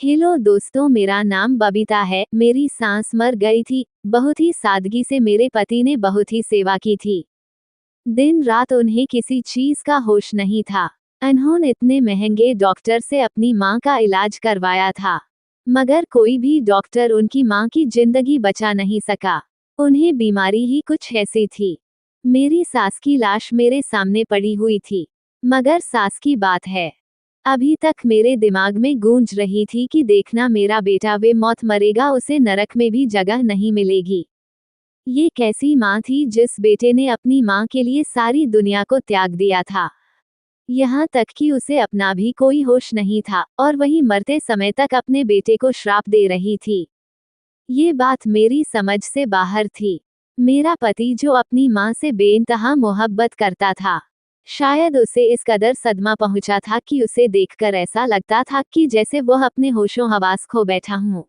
Hello दोस्तों, मेरा नाम बबीता है। मेरी सास मर गई थी। बहुत ही सादगी से मेरे पति ने बहुत ही सेवा की थी। दिन रात उन्हें किसी चीज का होश नहीं था। उन्होंने इतने महंगे डॉक्टर से अपनी माँ का इलाज करवाया था, मगर कोई भी डॉक्टर उनकी माँ की जिंदगी बचा नहीं सका। उन्हें बीमारी ही कुछ ऐसी थी। मेरी सास की लाश मेरे सामने पड़ी हुई थी, मगर सास की बात है, अभी तक मेरे दिमाग में गूंज रही थी कि देखना मेरा बेटा वे मौत मरेगा, उसे नरक में भी जगह नहीं मिलेगी। ये कैसी माँ थी जिस बेटे ने अपनी माँ के लिए सारी दुनिया को त्याग दिया था। यहाँ तक कि उसे अपना भी कोई होश नहीं था और वही मरते समय तक अपने बेटे को श्राप दे रही थी। ये बात मेरी समझ से बाहर थी। मेरा पति जो अपनी माँ से बेइंतहा मोहब्बत करता था, शायद उसे इस कदर सदमा पहुंचा था कि उसे देखकर ऐसा लगता था कि जैसे वह अपने होशो हवास खो बैठा हूँ।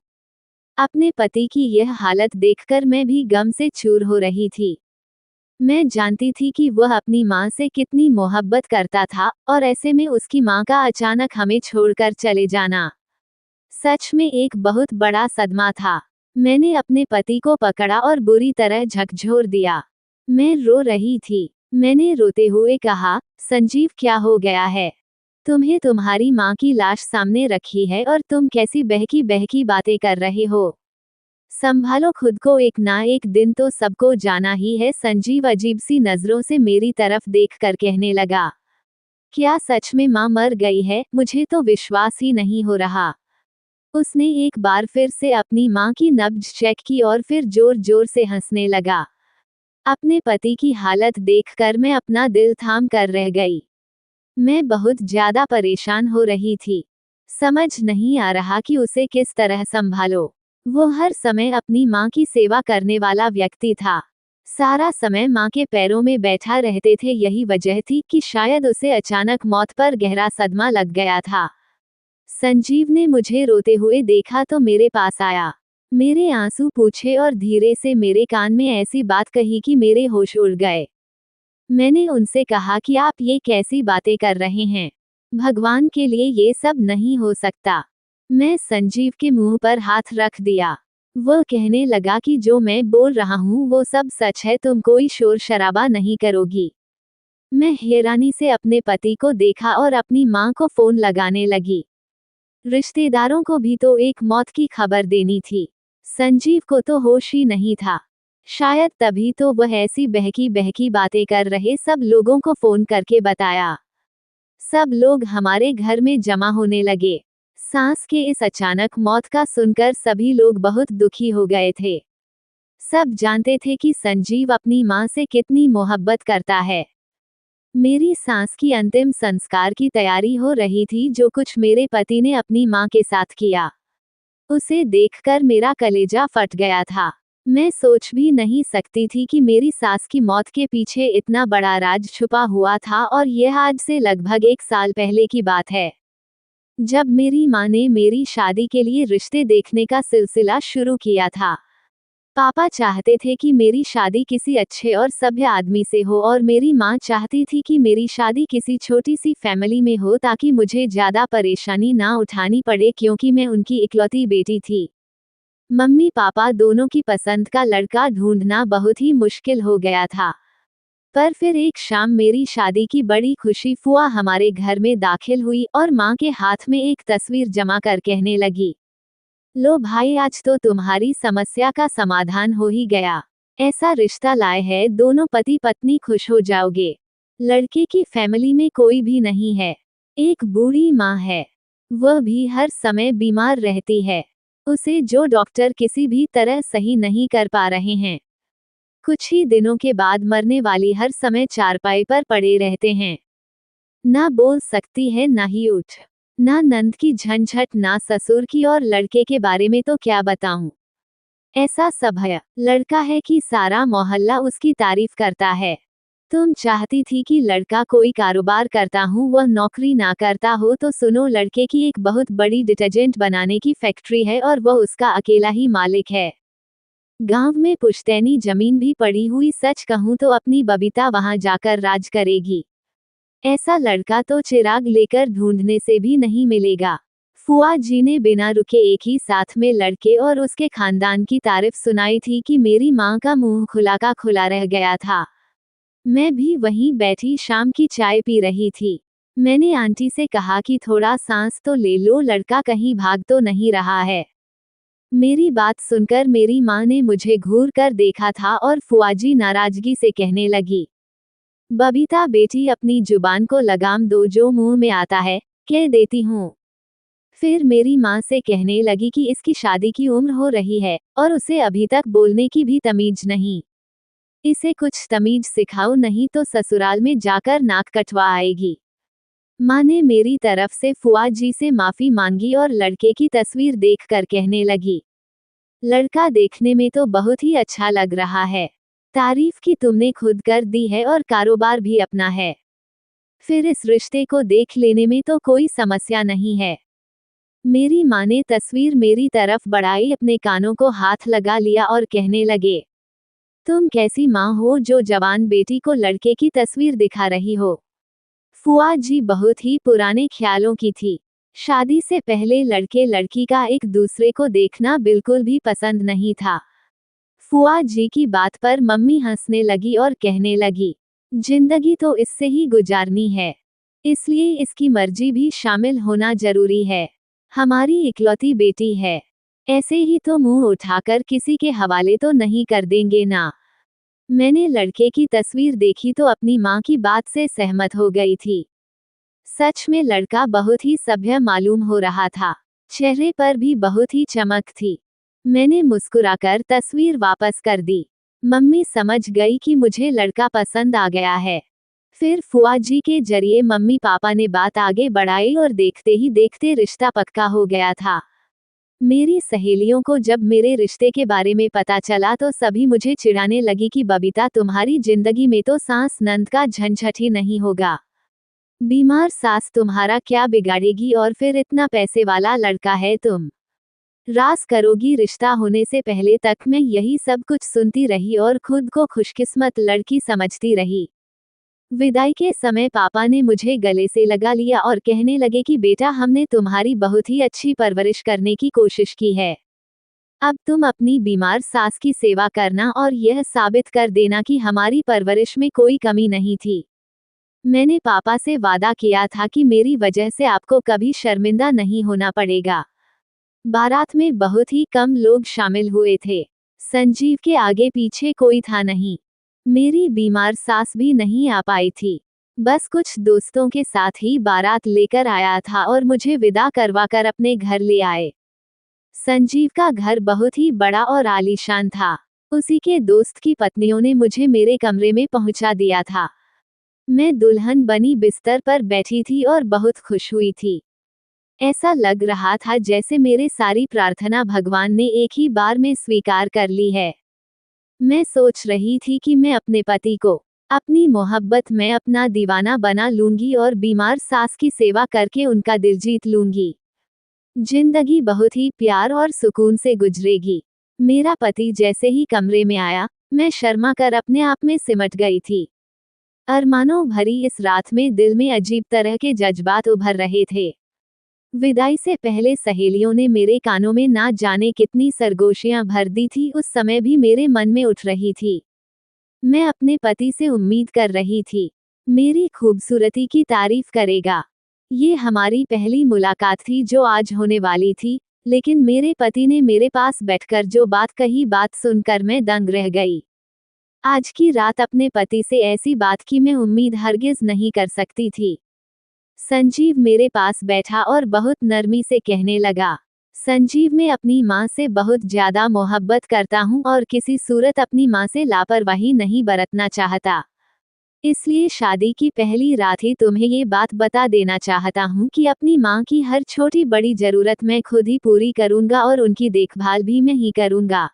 अपने पति की यह हालत देखकर मैं भी गम से चूर हो रही थी। मैं जानती थी कि वह अपनी माँ से कितनी मोहब्बत करता था और ऐसे में उसकी माँ का अचानक हमें छोड़कर चले जाना सच में एक बहुत बड़ा सदमा था। मैंने अपने पति को पकड़ा और बुरी तरह झकझोर दिया। मैं रो रही थी। मैंने रोते हुए कहा, संजीव क्या हो गया है? तुम्हें तुम्हारी माँ की लाश सामने रखी है और तुम कैसी बहकी बहकी बातें कर रहे हो? संभालो खुद को, एक ना एक दिन तो सबको जाना ही है। संजीव अजीब सी नजरों से मेरी तरफ देखकर कहने लगा, क्या सच में माँ मर गई है? मुझे तो विश्वास ही नहीं हो रहा। उसने एक बार फिर से अपनी माँ की नब्ज चेक की और फिर जोर जोर से हंसने लगा। अपने पति की हालत देखकर मैं अपना दिल थाम कर रह गई। मैं बहुत ज्यादा परेशान हो रही थी। समझ नहीं आ रहा कि उसे किस तरह संभालो। वो हर समय अपनी माँ की सेवा करने वाला व्यक्ति था। सारा समय माँ के पैरों में बैठा रहते थे। यही वजह थी कि शायद उसे अचानक मौत पर गहरा सदमा लग गया था। संजीव ने मुझे रोते हुए देखा तो मेरे पास आया। मेरे आंसू पूछे और धीरे से मेरे कान में ऐसी बात कही कि मेरे होश उड़ गए। मैंने उनसे कहा कि आप ये कैसी बातें कर रहे हैं? भगवान के लिए ये सब नहीं हो सकता। मैं संजीव के मुंह पर हाथ रख दिया। वह कहने लगा कि जो मैं बोल रहा हूँ वो सब सच है, तुम कोई शोर शराबा नहीं करोगी। मैं हैरानी से अपने पति को देखा और अपनी माँ को फोन लगाने लगी। रिश्तेदारों को भी तो एक मौत की खबर देनी थी। संजीव को तो होश ही नहीं था। शायद तभी तो वह ऐसी बहकी बहकी बातें कर रहे सब लोगों को फोन करके बताया। सब लोग हमारे घर में जमा होने लगे। सास के इस अचानक मौत का सुनकर सभी लोग बहुत दुखी हो गए थे। सब जानते थे कि संजीव अपनी माँ से कितनी मोहब्बत करता है। मेरी सास की अंतिम संस्कार की तैयारी हो रही थी। जो कुछ मेरे पति ने अपनी माँ के साथ किया, उसे देखकर मेरा कलेजा फट गया था। मैं सोच भी नहीं सकती थी कि मेरी सास की मौत के पीछे इतना बड़ा राज छुपा हुआ था और यह आज से लगभग 1 साल पहले की बात है, जब मेरी माँ ने मेरी शादी के लिए रिश्ते देखने का सिलसिला शुरू किया था। पापा चाहते थे कि मेरी शादी किसी अच्छे और सभ्य आदमी से हो और मेरी माँ चाहती थी कि मेरी शादी किसी छोटी सी फैमिली में हो ताकि मुझे ज्यादा परेशानी ना उठानी पड़े, क्योंकि मैं उनकी इकलौती बेटी थी। मम्मी पापा दोनों की पसंद का लड़का ढूंढना बहुत ही मुश्किल हो गया था। पर फिर एक शाम मेरी शादी की बड़ी खुशी फुआ हमारे घर में दाखिल हुई और माँ के हाथ में एक तस्वीर जमा कर कहने लगी, लो भाई, आज तो तुम्हारी समस्या का समाधान हो ही गया। ऐसा रिश्ता लाए है, दोनों पति पत्नी खुश हो जाओगे। लड़के की फैमिली में कोई भी नहीं है। एक बूढ़ी माँ है, वह भी हर समय बीमार रहती है। उसे जो डॉक्टर किसी भी तरह सही नहीं कर पा रहे हैं। कुछ ही दिनों के बाद मरने वाली हर समय चारपाई पर पड़े रहते हैं। ना बोल सकती है, ना ही उठ। ना नंद की झंझट, ना ससुर की, और लड़के के बारे में तो क्या बताऊं। ऐसा सभ्य लड़का है कि सारा मोहल्ला उसकी तारीफ करता है। तुम चाहती थी कि लड़का कोई कारोबार करता हूँ, वह नौकरी ना करता हो तो सुनो, लड़के की एक बहुत बड़ी डिटर्जेंट बनाने की फैक्ट्री है और वह उसका अकेला ही मालिक है। गांव में पुश्तैनी जमीन भी पड़ी हुई, सच कहूँ तो अपनी बबीता वहां जाकर राज करेगी। ऐसा लड़का तो चिराग लेकर ढूंढने से भी नहीं मिलेगा। फुआ जी ने बिना रुके एक ही साथ में लड़के और उसके खानदान की तारीफ सुनाई थी कि मेरी माँ का मुंह खुला का खुला रह गया था। मैं भी वहीं बैठी शाम की चाय पी रही थी। मैंने आंटी से कहा कि थोड़ा सांस तो ले लो, लड़का कहीं भाग तो नहीं रहा है। मेरी बात सुनकर मेरी माँ ने मुझे घूर कर देखा था और फुआ जी नाराजगी से कहने लगी, बबीता बेटी अपनी जुबान को लगाम दो, जो मुंह में आता है कह देती हूँ। फिर मेरी माँ से कहने लगी कि इसकी शादी की उम्र हो रही है और उसे अभी तक बोलने की भी तमीज नहीं। इसे कुछ तमीज सिखाओ, नहीं तो ससुराल में जाकर नाक कटवा आएगी। माँ ने मेरी तरफ से फुआ जी से माफी मांगी और लड़के की तस्वीर देखकर कहने लगी, लड़का देखने में तो बहुत ही अच्छा लग रहा है। तारीफ की तुमने खुद कर दी है और कारोबार भी अपना है। फिर इस रिश्ते को देख लेने में तो कोई समस्या नहीं है। मेरी माँ ने तस्वीर मेरी तरफ बढ़ाई, अपने कानों को हाथ लगा लिया और कहने लगे, तुम कैसी माँ हो जो जवान बेटी को लड़के की तस्वीर दिखा रही हो। फुआ जी बहुत ही पुराने ख्यालों की थी। शादी से पहले लड़के लड़की का एक दूसरे को देखना बिल्कुल भी पसंद नहीं था। फुआ जी की बात पर मम्मी हंसने लगी और कहने लगी, जिंदगी तो इससे ही गुजारनी है, इसलिए इसकी मर्जी भी शामिल होना जरूरी है। हमारी इकलौती बेटी है, ऐसे ही तो मुंह उठाकर किसी के हवाले तो नहीं कर देंगे ना। मैंने लड़के की तस्वीर देखी तो अपनी माँ की बात से सहमत हो गई थी। सच में लड़का बहुत ही सभ्य मालूम हो रहा था, चेहरे पर भी बहुत ही चमक थी। मैंने मुस्कुराकर तस्वीर वापस कर दी। मम्मी समझ गई कि मुझे लड़का पसंद आ गया है। फिर फुआ जी के जरिए मम्मी पापा ने बात आगे बढ़ाई और देखते ही देखते रिश्ता पक्का हो गया था। मेरी सहेलियों को जब मेरे रिश्ते के बारे में पता चला तो सभी मुझे चिढ़ाने लगी कि बबीता, तुम्हारी जिंदगी में तो सास नंद का झंझट ही नहीं होगा। बीमार सास तुम्हारा क्या बिगाड़ेगी, और फिर इतना पैसे वाला लड़का है, तुम राज करोगी। रिश्ता होने से पहले तक मैं यही सब कुछ सुनती रही और खुद को खुशकिस्मत लड़की समझती रही। विदाई के समय पापा ने मुझे गले से लगा लिया और कहने लगे कि बेटा, हमने तुम्हारी बहुत ही अच्छी परवरिश करने की कोशिश की है। अब तुम अपनी बीमार सास की सेवा करना और यह साबित कर देना कि हमारी परवरिश में कोई कमी नहीं थी। मैंने पापा से वादा किया था कि मेरी वजह से आपको कभी शर्मिंदा नहीं होना पड़ेगा। बारात में बहुत ही कम लोग शामिल हुए थे। संजीव के आगे पीछे कोई था नहीं। मेरी बीमार सास भी नहीं आ पाई थी। बस कुछ दोस्तों के साथ ही बारात लेकर आया था और मुझे विदा करवाकर अपने घर ले आए। संजीव का घर बहुत ही बड़ा और आलीशान था। उसी के दोस्त की पत्नियों ने मुझे मेरे कमरे में पहुंचा दिया था। मैं दुल्हन बनी बिस्तर पर बैठी थी और बहुत खुश हुई थी। ऐसा लग रहा था जैसे मेरे सारी प्रार्थना भगवान ने एक ही बार में स्वीकार कर ली है। मैं सोच रही थी कि मैं अपने पति को अपनी मोहब्बत में अपना दीवाना बना लूंगी और बीमार सास की सेवा करके उनका दिल जीत लूंगी। जिंदगी बहुत ही प्यार और सुकून से गुजरेगी। मेरा पति जैसे ही कमरे में आया, मैं शर्मा कर अपने आप में सिमट गई थी। अरमानों भरी इस रात में दिल में अजीब तरह के जज्बात उभर रहे थे। विदाई से पहले सहेलियों ने मेरे कानों में ना जाने कितनी सरगोशियां भर दी थी, उस समय भी मेरे मन में उठ रही थी। मैं अपने पति से उम्मीद कर रही थी, मेरी खूबसूरती की तारीफ करेगा। ये हमारी पहली मुलाकात थी जो आज होने वाली थी, लेकिन मेरे पति ने मेरे पास बैठकर जो बात कही, बात सुनकर मैं दंग रह गई। आज की रात अपने पति से ऐसी बात की मैं उम्मीद हरगिज नहीं कर सकती थी। संजीव मेरे पास बैठा और बहुत नरमी से कहने लगा, संजीव, मैं अपनी माँ से बहुत ज्यादा मोहब्बत करता हूँ और किसी सूरत अपनी माँ से लापरवाही नहीं बरतना चाहता। इसलिए शादी की पहली रात ही तुम्हें ये बात बता देना चाहता हूँ कि अपनी माँ की हर छोटी बड़ी जरूरत मैं खुद ही पूरी करूँगा और उनकी देखभाल भी मैं ही करूँगा।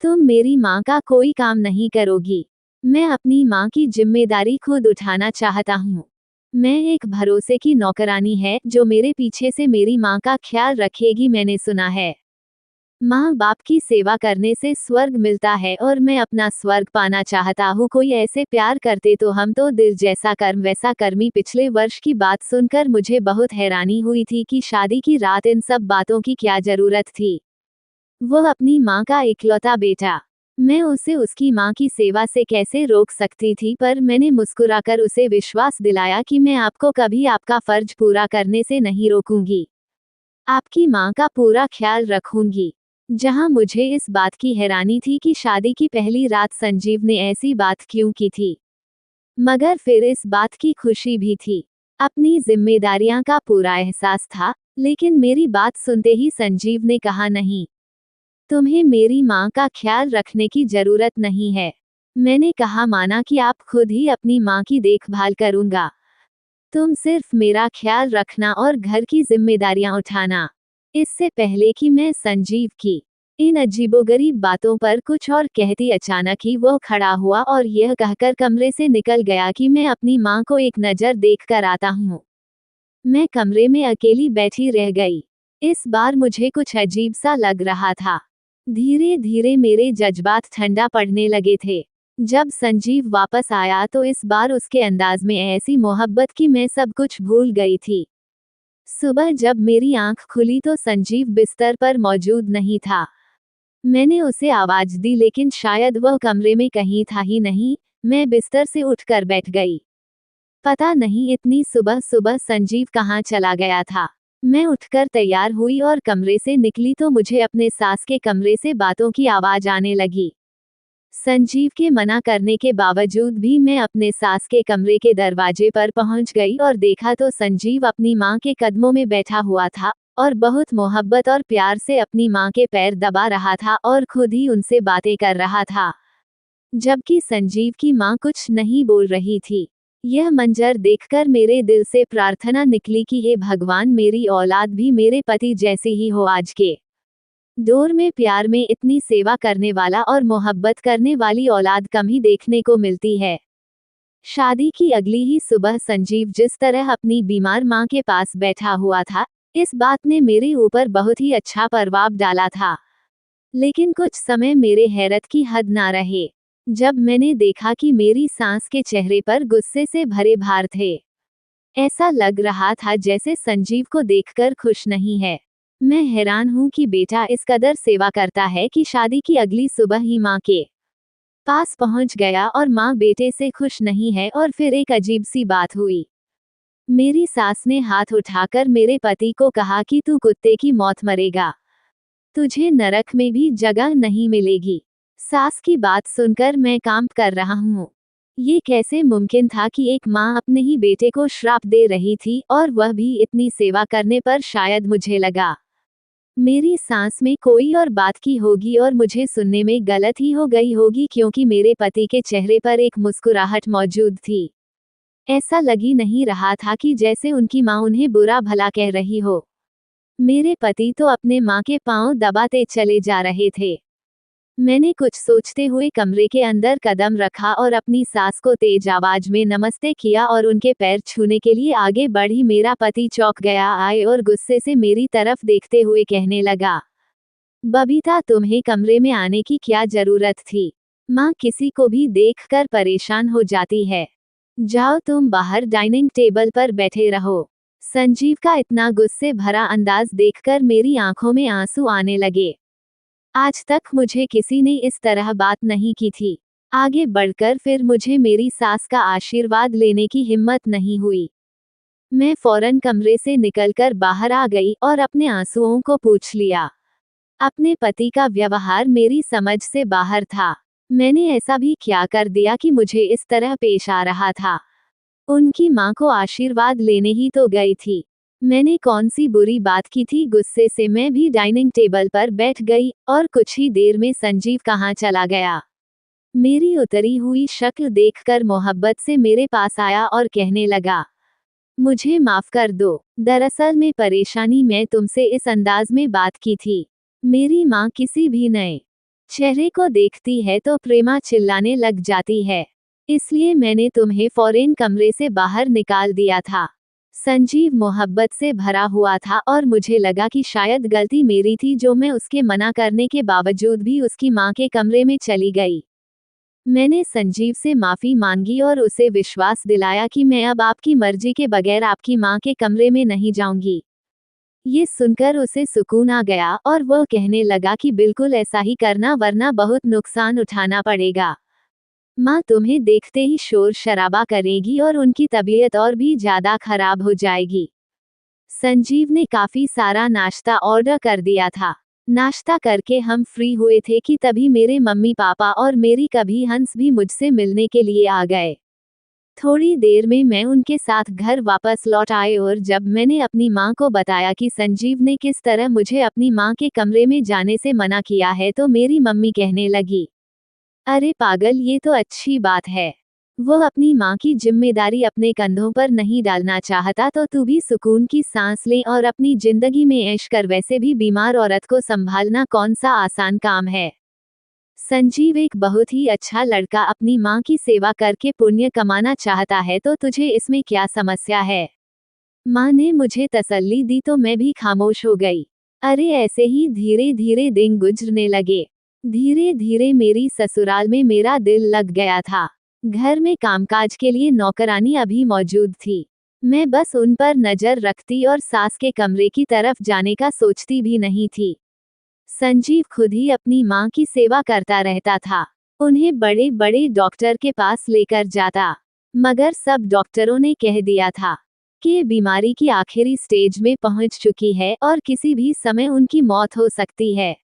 तुम मेरी माँ का कोई काम नहीं करोगी। मैं अपनी माँ की जिम्मेदारी खुद उठाना चाहता हूँ। मैं एक भरोसे की नौकरानी है जो मेरे पीछे से मेरी माँ का ख्याल रखेगी, मैंने सुना है। माँ बाप की सेवा करने से स्वर्ग मिलता है और मैं अपना स्वर्ग पाना चाहता हूँ। कोई ऐसे प्यार करते तो हम तो दिल जैसा कर्म वैसा कर्मी। पिछले वर्ष की बात सुनकर मुझे बहुत हैरानी हुई थी कि शादी की रात इन सब बातों की क्या जरूरत थी। वो अपनी माँ का इकलौता बेटा, मैं उसे उसकी माँ की सेवा से कैसे रोक सकती थी। पर मैंने मुस्कुराकर उसे विश्वास दिलाया कि मैं आपको कभी आपका फर्ज पूरा करने से नहीं रोकूंगी, आपकी माँ का पूरा ख्याल रखूंगी। जहां मुझे इस बात की हैरानी थी कि शादी की पहली रात संजीव ने ऐसी बात क्यों की थी, मगर फिर इस बात की खुशी भी थी। अपनी जिम्मेदारियां का पूरा एहसास था। लेकिन मेरी बात सुनते ही संजीव ने कहा, नहीं, तुम्हें मेरी माँ का ख्याल रखने की जरूरत नहीं है। मैंने कहा, माना कि आप खुद ही अपनी माँ की देखभाल करूंगा, तुम सिर्फ मेरा ख्याल रखना और घर की जिम्मेदारियां उठाना। इससे पहले कि मैं संजीव की इन अजीबोगरीब बातों पर कुछ और कहती, अचानक ही वो खड़ा हुआ और यह कहकर कमरे से निकल गया कि मैं अपनी माँ को एक नज़र देखकर आता हूँ। मैं कमरे में अकेली बैठी रह गई। इस बार मुझे कुछ अजीब सा लग रहा था। धीरे धीरे मेरे जज्बात ठंडा पड़ने लगे थे। जब संजीव वापस आया तो इस बार उसके अंदाज में ऐसी मोहब्बत कि मैं सब कुछ भूल गई थी। सुबह जब मेरी आंख खुली तो संजीव बिस्तर पर मौजूद नहीं था। मैंने उसे आवाज दी लेकिन शायद वह कमरे में कहीं था ही नहीं। मैं बिस्तर से उठकर बैठ गई। पता नहीं इतनी सुबह सुबह संजीव कहाँ चला गया था। मैं उठकर तैयार हुई और कमरे से निकली तो मुझे अपने सास के कमरे से बातों की आवाज आने लगी। संजीव के मना करने के बावजूद भी मैं अपने सास के कमरे के दरवाजे पर पहुंच गई और देखा तो संजीव अपनी मां के कदमों में बैठा हुआ था और बहुत मोहब्बत और प्यार से अपनी मां के पैर दबा रहा था और खुद ही उनसे बातें कर रहा था, जबकि संजीव की मां कुछ नहीं बोल रही थी। यह मंजर देखकर मेरे दिल से प्रार्थना निकली कि हे भगवान, मेरी औलाद भी मेरे पति जैसी ही हो। आज के दौर में प्यार में इतनी सेवा करने वाला और मोहब्बत करने वाली औलाद कम ही देखने को मिलती है। शादी की अगली ही सुबह संजीव जिस तरह अपनी बीमार मां के पास बैठा हुआ था, इस बात ने मेरे ऊपर बहुत ही अच्छा प्रभाव डाला था। लेकिन कुछ समय मेरे हैरत की हद ना रहे जब मैंने देखा कि मेरी सास के चेहरे पर गुस्से से भरे भार थे। ऐसा लग रहा था जैसे संजीव को देखकर खुश नहीं है। मैं हैरान हूँ कि बेटा इस कदर सेवा करता है कि शादी की अगली सुबह ही माँ के पास पहुँच गया और माँ बेटे से खुश नहीं है। और फिर एक अजीब सी बात हुई। मेरी सास ने हाथ उठाकर मेरे पति को कहा कि तू कुत्ते की मौत मरेगा, तुझे नरक में भी जगह नहीं मिलेगी। सास की बात सुनकर मैं कांप कर रहा हूँ। ये कैसे मुमकिन था कि एक माँ अपने ही बेटे को श्राप दे रही थी, और वह भी इतनी सेवा करने पर। शायद मुझे लगा मेरी सांस में कोई और बात की होगी और मुझे सुनने में गलत ही हो गई होगी, क्योंकि मेरे पति के चेहरे पर एक मुस्कुराहट मौजूद थी। ऐसा लग ही नहीं रहा था कि जैसे उनकी माँ उन्हें बुरा भला कह रही हो। मेरे पति तो अपने माँ के पांव दबाते चले जा रहे थे। मैंने कुछ सोचते हुए कमरे के अंदर कदम रखा और अपनी सास को तेज आवाज में नमस्ते किया और उनके पैर छूने के लिए आगे बढ़ी। मेरा पति चौंक गया, आए और गुस्से से मेरी तरफ देखते हुए कहने लगा, बबीता, तुम्हें कमरे में आने की क्या जरूरत थी? माँ किसी को भी देखकर परेशान हो जाती है। जाओ तुम बाहर डाइनिंग टेबल पर बैठे रहो। संजीव का इतना गुस्से भरा अंदाज देखकर मेरी आंखों में आंसू आने लगे। आज तक मुझे किसी ने इस तरह बात नहीं की थी। आगे बढ़कर फिर मुझे मेरी सास का आशीर्वाद लेने की हिम्मत नहीं हुई। मैं फौरन कमरे से निकलकर बाहर आ गई और अपने आंसुओं को पूछ लिया। अपने पति का व्यवहार मेरी समझ से बाहर था। मैंने ऐसा भी क्या कर दिया कि मुझे इस तरह पेश आ रहा था? उनकी माँ को आशीर्वाद लेने ही तो गई थी। मैंने कौन सी बुरी बात की थी? गुस्से से मैं भी डाइनिंग टेबल पर बैठ गई और कुछ ही देर में संजीव कहाँ चला गया। मेरी उतरी हुई शक्ल देखकर मोहब्बत से मेरे पास आया और कहने लगा, मुझे माफ कर दो। दरअसल में परेशानी मैं तुमसे इस अंदाज में बात की थी। मेरी माँ किसी भी नए चेहरे को देखती है तो प्रेमा चिल्लाने लग जाती है, इसलिए मैंने तुम्हें फौरन कमरे से बाहर निकाल दिया था। संजीव मोहब्बत से भरा हुआ था और मुझे लगा कि शायद गलती मेरी थी जो मैं उसके मना करने के बावजूद भी उसकी मां के कमरे में चली गई। मैंने संजीव से माफी मांगी और उसे विश्वास दिलाया कि मैं अब आपकी मर्जी के बगैर आपकी मां के कमरे में नहीं जाऊंगी। ये सुनकर उसे सुकून आ गया और वह कहने लगा कि बिल्कुल ऐसा ही करना, वरना बहुत नुकसान उठाना पड़ेगा। माँ तुम्हें देखते ही शोर शराबा करेगी और उनकी तबीयत और भी ज्यादा खराब हो जाएगी। संजीव ने काफी सारा नाश्ता ऑर्डर कर दिया था। नाश्ता करके हम फ्री हुए थे कि तभी मेरे मम्मी पापा और मेरी कभी हंस भी मुझसे मिलने के लिए आ गए। थोड़ी देर में मैं उनके साथ घर वापस लौट आए और जब मैंने अपनी माँ को बताया कि संजीव ने किस तरह मुझे अपनी माँ के कमरे में जाने से मना किया है तो मेरी मम्मी कहने लगी, अरे पागल, ये तो अच्छी बात है। वो अपनी माँ की जिम्मेदारी अपने कंधों पर नहीं डालना चाहता तो तू भी सुकून की सांस ले और अपनी जिंदगी में ऐश कर। वैसे भी बीमार औरत को संभालना कौन सा आसान काम है। संजीव एक बहुत ही अच्छा लड़का अपनी माँ की सेवा करके पुण्य कमाना चाहता है तो तुझे इसमें क्या समस्या है। माँ ने मुझे तसल्ली दी तो मैं भी खामोश हो गई। अरे ऐसे ही धीरे धीरे दिन गुजरने लगे। धीरे धीरे मेरी ससुराल में मेरा दिल लग गया था। घर में कामकाज के लिए नौकरानी अभी मौजूद थी। मैं बस उन पर नजर रखती और सास के कमरे की तरफ जाने का सोचती भी नहीं थी। संजीव खुद ही अपनी माँ की सेवा करता रहता था। उन्हें बड़े बड़े डॉक्टर के पास लेकर जाता, मगर सब डॉक्टरों ने कह दिया था कि बीमारी की आखिरी स्टेज में पहुंच चुकी है और किसी भी समय उनकी मौत हो सकती है।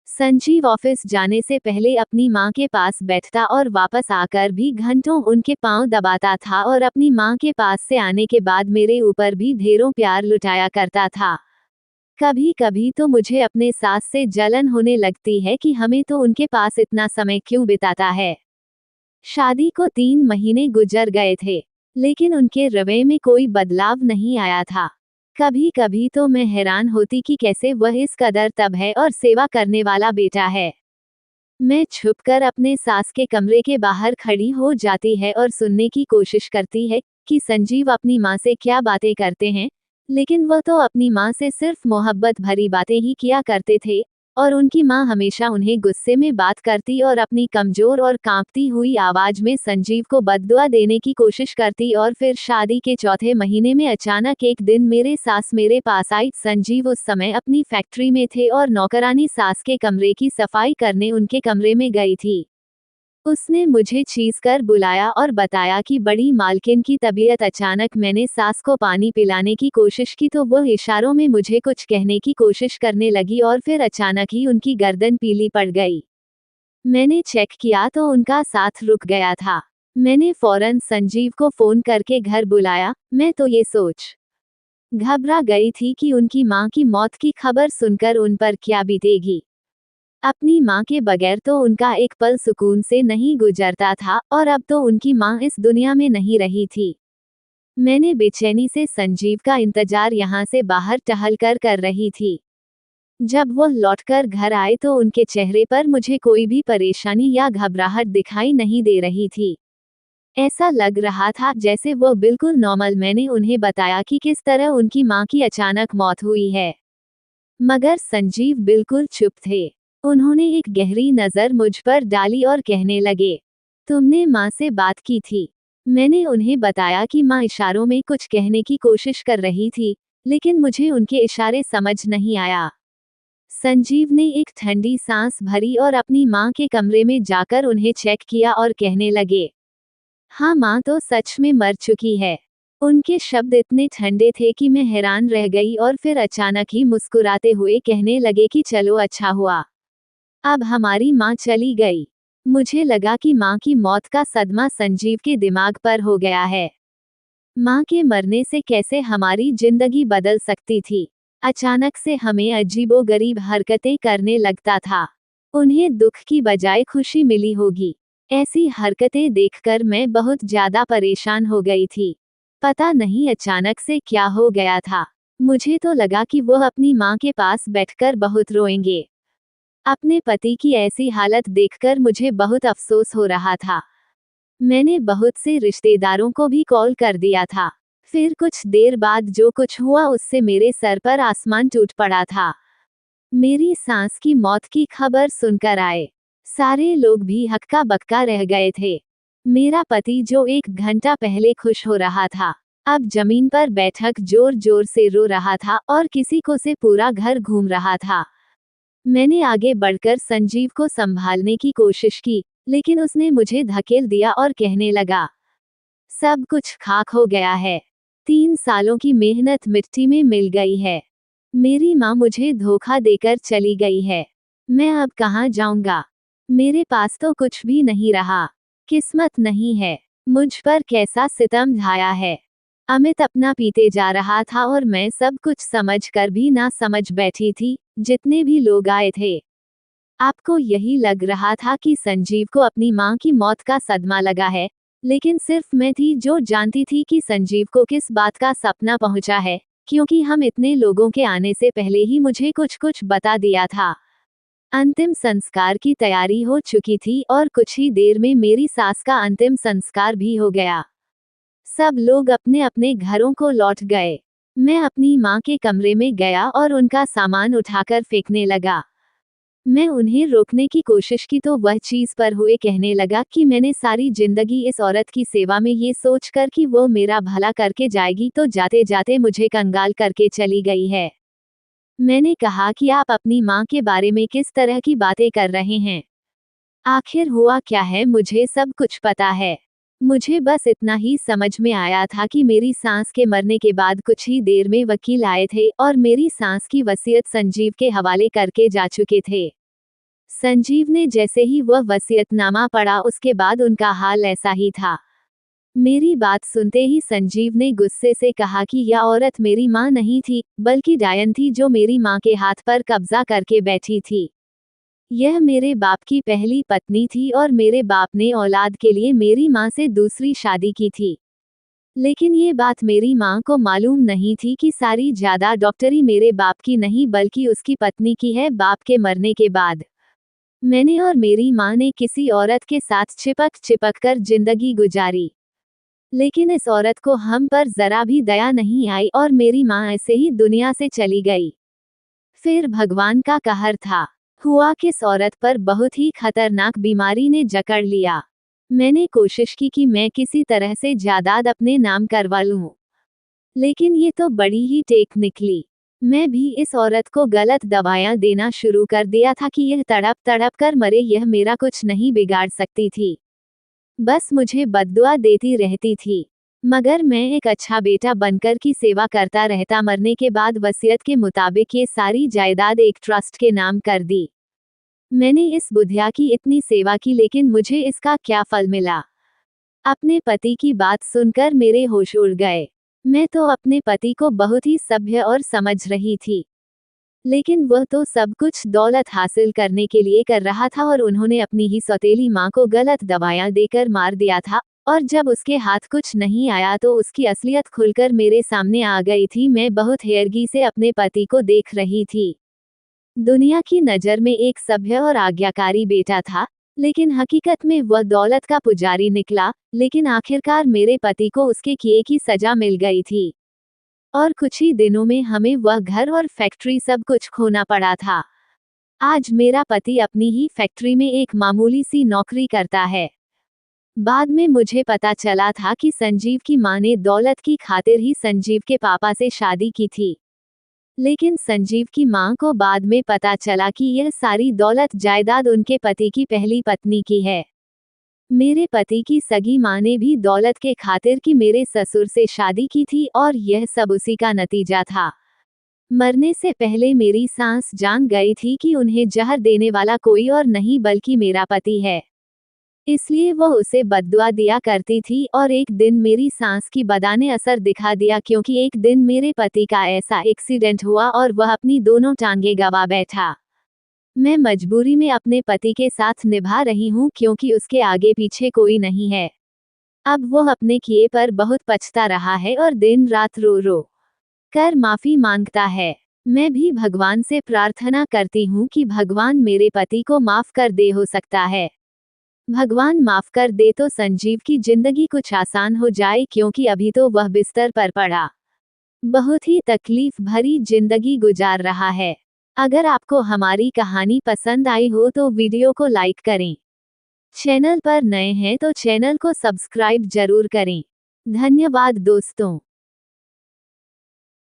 संजीव ऑफिस जाने से पहले अपनी माँ के पास बैठता और वापस आकर भी घंटों उनके पांव दबाता था और अपनी माँ के पास से आने के बाद मेरे ऊपर भी ढेरों प्यार लुटाया करता था। कभी कभी तो मुझे अपने सास से जलन होने लगती है कि हमें तो उनके पास इतना समय क्यों बिताता है। शादी को 3 महीने गुजर गए थे, लेकिन उनके रवैये में कोई बदलाव नहीं आया था। कभी कभी तो मैं हैरान होती कि कैसे वह इस कदर तब है और सेवा करने वाला बेटा है। मैं छुपकर अपने सास के कमरे के बाहर खड़ी हो जाती है और सुनने की कोशिश करती है कि संजीव अपनी माँ से क्या बातें करते हैं, लेकिन वह तो अपनी माँ से सिर्फ मोहब्बत भरी बातें ही किया करते थे और उनकी माँ हमेशा उन्हें गुस्से में बात करती और अपनी कमजोर और कांपती हुई आवाज में संजीव को बद्दुआ देने की कोशिश करती। और फिर शादी के चौथे महीने में अचानक एक दिन मेरे सास मेरे पास आई। संजीव उस समय अपनी फैक्ट्री में थे और नौकरानी सास के कमरे की सफाई करने उनके कमरे में गई थी। उसने मुझे खींच कर बुलाया और बताया कि बड़ी मालकिन की तबीयत अचानक। मैंने सास को पानी पिलाने की कोशिश की तो वह इशारों में मुझे कुछ कहने की कोशिश करने लगी और फिर अचानक ही उनकी गर्दन पीली पड़ गई। मैंने चेक किया तो उनका साथ रुक गया था। मैंने फौरन संजीव को फोन करके घर बुलाया। मैं तो ये सोच घबरा गई थी कि उनकी मां की मौत की खबर सुनकर उन पर क्या बीतेगी। अपनी माँ के बगैर तो उनका एक पल सुकून से नहीं गुजरता था और अब तो उनकी माँ इस दुनिया में नहीं रही थी। मैंने बेचैनी से संजीव का इंतजार यहाँ से बाहर टहल कर रही थी। जब वो लौटकर घर आए तो उनके चेहरे पर मुझे कोई भी परेशानी या घबराहट दिखाई नहीं दे रही थी। ऐसा लग रहा था जैसे वो बिल्कुल नॉर्मल। मैंने उन्हें बताया कि किस तरह उनकी माँ की अचानक मौत हुई है, मगर संजीव बिल्कुल चुप थे। उन्होंने एक गहरी नजर मुझ पर डाली और कहने लगे, तुमने माँ से बात की थी। मैंने उन्हें बताया कि माँ इशारों में कुछ कहने की कोशिश कर रही थी, लेकिन मुझे उनके इशारे समझ नहीं आया। संजीव ने एक ठंडी सांस भरी और अपनी माँ के कमरे में जाकर उन्हें चेक किया और कहने लगे, हाँ माँ तो सच में मर चुकी है। उनके शब्द इतने ठंडे थे कि मैं हैरान रह गई और फिर अचानक ही मुस्कुराते हुए कहने लगे कि चलो अच्छा हुआ, अब हमारी माँ चली गई। मुझे लगा कि माँ की मौत का सदमा संजीव के दिमाग पर हो गया है। माँ के मरने से कैसे हमारी जिंदगी बदल सकती थी। अचानक से हमें अजीबोगरीब हरकतें करने लगता था। उन्हें दुख की बजाय खुशी मिली होगी। ऐसी हरकतें देखकर मैं बहुत ज्यादा परेशान हो गई थी। पता नहीं अचानक से क्या हो गया था। मुझे तो लगा कि वह अपनी माँ के पास बैठकर बहुत रोएंगे। अपने पति की ऐसी हालत देखकर मुझे बहुत अफसोस हो रहा था। मैंने बहुत से रिश्तेदारों को भी कॉल कर दिया था। फिर कुछ देर बाद जो कुछ हुआ उससे मेरे सर पर आसमान टूट पड़ा था। मेरी सास की मौत की खबर सुनकर आए सारे लोग भी हक्का बक्का रह गए थे। मेरा पति जो 1 घंटा पहले खुश हो रहा था, अब जमीन पर बैठक जोर जोर से रो रहा था और किसी को से पूरा घर घूम रहा था। मैंने आगे बढ़कर संजीव को संभालने की कोशिश की, लेकिन उसने मुझे धकेल दिया और कहने लगा, सब कुछ खाक हो गया है। 3 सालों की मेहनत मिट्टी में मिल गई है। मेरी माँ मुझे धोखा देकर चली गई है। मैं अब कहाँ जाऊंगा? मेरे पास तो कुछ भी नहीं रहा। किस्मत नहीं है। मुझ पर कैसा सितम ढाया है। अमित अपना पीते जा रहा था और मैं सब कुछ समझ कर भी ना समझ बैठी थी। जितने भी लोग आए थे, आपको यही लग रहा था कि संजीव को अपनी माँ की मौत का सदमा लगा है, लेकिन सिर्फ मैं थी जो जानती थी कि संजीव को किस बात का सपना पहुंचा है, क्योंकि हम इतने लोगों के आने से पहले ही मुझे कुछ कुछ बता दिया था। अंतिम संस्कार की तैयारी हो चुकी थी और कुछ ही देर में मेरी सास का अंतिम संस्कार भी हो गया। सब लोग अपने अपने घरों को लौट गए। मैं अपनी माँ के कमरे में गया और उनका सामान उठाकर फेंकने लगा। मैं उन्हें रोकने की कोशिश की तो वह चीज पर हुए कहने लगा कि मैंने सारी जिंदगी इस औरत की सेवा में ये सोचकर कि वो मेरा भला करके जाएगी तो जाते जाते मुझे कंगाल करके चली गई है। मैंने कहा कि आप अपनी माँ के बारे में किस तरह की बातें कर रहे हैं? आखिर हुआ क्या है मुझे सब कुछ पता है। मुझे बस इतना ही समझ में आया था कि मेरी सास के मरने के बाद कुछ ही देर में वकील आए थे और मेरी सास की वसीयत संजीव के हवाले करके जा चुके थे। संजीव ने जैसे ही वह वसीयतनामा पढ़ा उसके बाद उनका हाल ऐसा ही था। मेरी बात सुनते ही संजीव ने गुस्से से कहा कि यह औरत मेरी माँ नहीं थी, बल्कि डायन थी जो मेरी माँ के हाथ पर कब्जा करके बैठी थी। यह मेरे बाप की पहली पत्नी थी और मेरे बाप ने औलाद के लिए मेरी माँ से दूसरी शादी की थी। लेकिन ये बात मेरी माँ को मालूम नहीं थी कि सारी जायदाद डॉक्टरी मेरे बाप की नहीं बल्कि उसकी पत्नी की है। बाप के मरने के बाद मैंने और मेरी माँ ने किसी औरत के साथ चिपक चिपक कर जिंदगी गुजारी, लेकिन इस औरत को हम पर जरा भी दया नहीं आई और मेरी माँ ऐसे ही दुनिया से चली गई। फिर भगवान का कहर था। हुआ किस औरत पर बहुत ही खतरनाक बीमारी ने जकड़ लिया। मैंने कोशिश की कि मैं किसी तरह से जायदाद अपने नाम करवा लूं, लेकिन ये तो बड़ी ही टेक निकली। मैं भी इस औरत को गलत दवाइयां देना शुरू कर दिया था कि यह तड़प तड़प कर मरे, यह मेरा कुछ नहीं बिगाड़ सकती थी, बस मुझे बद्दुआ देती रहती थी। मगर मैं एक अच्छा बेटा बनकर की सेवा करता रहता। मरने के बाद वसीयत के मुताबिक ये सारी जायदाद एक ट्रस्ट के नाम कर दी। मैंने इस बुधिया की इतनी सेवा की, लेकिन मुझे इसका क्या फल मिला? अपने पति की बात सुनकर मेरे होश उड़ गए। मैं तो अपने पति को बहुत ही सभ्य और समझ रही थी, लेकिन वह तो सब कुछ दौलत हासिल करने के लिए कर रहा था और उन्होंने अपनी ही सौतेली माँ को गलत दवाइयाँ देकर मार दिया था। और जब उसके हाथ कुछ नहीं आया तो उसकी असलियत खुलकर मेरे सामने आ गई थी। मैं बहुत हैरगी से अपने पति को देख रही थी। दुनिया की नज़र में एक सभ्य और आज्ञाकारी बेटा था, लेकिन हकीकत में वह दौलत का पुजारी निकला। लेकिन आखिरकार मेरे पति को उसके किए की सजा मिल गई थी और कुछ ही दिनों में हमें वह घर और फैक्ट्री सब कुछ खोना पड़ा था। आज मेरा पति अपनी ही फैक्ट्री में एक मामूली सी नौकरी करता है। बाद में मुझे पता चला था कि संजीव की माँ ने दौलत की खातिर ही संजीव के पापा से शादी की थी, लेकिन संजीव की माँ को बाद में पता चला कि यह सारी दौलत जायदाद उनके पति की पहली पत्नी की है। मेरे पति की सगी माँ ने भी दौलत के खातिर की मेरे ससुर से शादी की थी और यह सब उसी का नतीजा था। मरने से पहले मेरी सास जान गई थी कि उन्हें जहर देने वाला कोई और नहीं बल्कि मेरा पति है, इसलिए वह उसे बद्दुआ दिया करती थी। और एक दिन मेरी सांस की बदा ने असर दिखा दिया, क्योंकि एक दिन मेरे पति का ऐसा एक्सीडेंट हुआ और वह अपनी दोनों टांगे गवा बैठा। मैं मजबूरी में अपने पति के साथ निभा रही हूँ, क्योंकि उसके आगे पीछे कोई नहीं है। अब वह अपने किए पर बहुत पछता रहा है और दिन रात रो रो कर माफी मांगता है। मैं भी भगवान से प्रार्थना करती हूँ कि भगवान मेरे पति को माफ कर दे, हो सकता है भगवान माफ कर दे तो संजीव की जिंदगी कुछ आसान हो जाए, क्योंकि अभी तो वह बिस्तर पर पड़ा बहुत ही तकलीफ भरी जिंदगी गुजार रहा है। अगर आपको हमारी कहानी पसंद आई हो तो वीडियो को लाइक करें। चैनल पर नए हैं तो चैनल को सब्सक्राइब जरूर करें। धन्यवाद दोस्तों।